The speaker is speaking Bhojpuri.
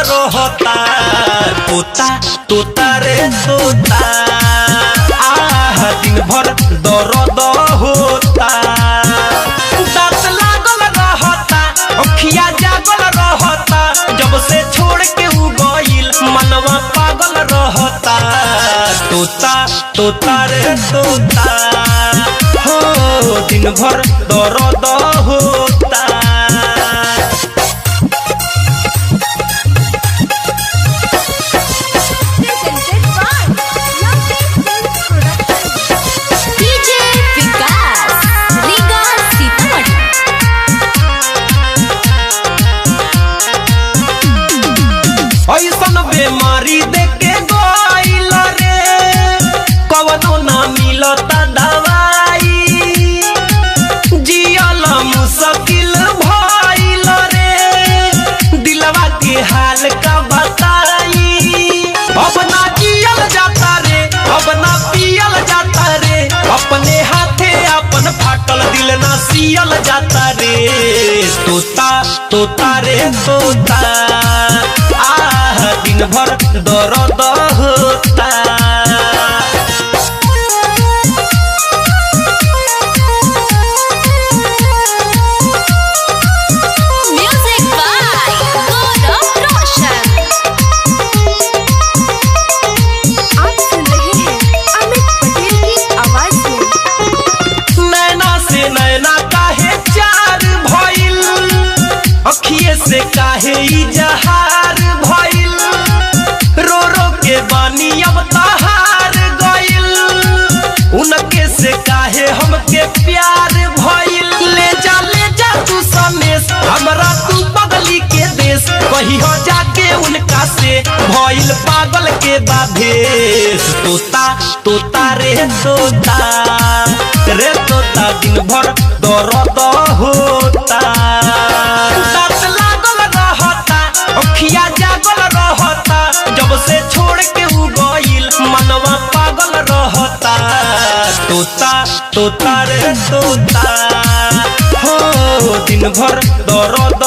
रहता तोता तोता रे तोता दिन भर दर्द होता दांत लागल रहता अखिया जागल रहता जब से छोड़ के उ गइल मनवा पागल रहता तोता तोता रे तोता हो दिन भर दर्द होता। ऐसन बेमारी देके गइल रे कवनो ना मिलता दवाई जियल मुश्किल भइल रे दिलवा के हाल का बताई अब ना जियल जाता रे अब ना पियल जाता रे अपने हाथे अपन फाटल दिल ना सियल जाता रे तोता तोता रे तोता दिन भर दर्द होता। म्यूजिक बाय गौरव रोशन। आप सुन रहे हैं अमित पटेल की आवाज में। नैना से नैना काहे चार भइल अखिए से काहे इजहार भइल रो रो के बानी अब तहार गइल उनके से काहे हमके प्यार भइल ले जा तू समेस हमरा तू बगली के देश कही हो जाके उनका से भइल पागल के बाभेस तोता तोता रे तोता दिन भर दर्द होता दांत लागल रहता अखिया जागल रहता जब से छोड़ के उ गइल मनवा पागल रहता तोता तोता रे तोता हो दिन भर दर्द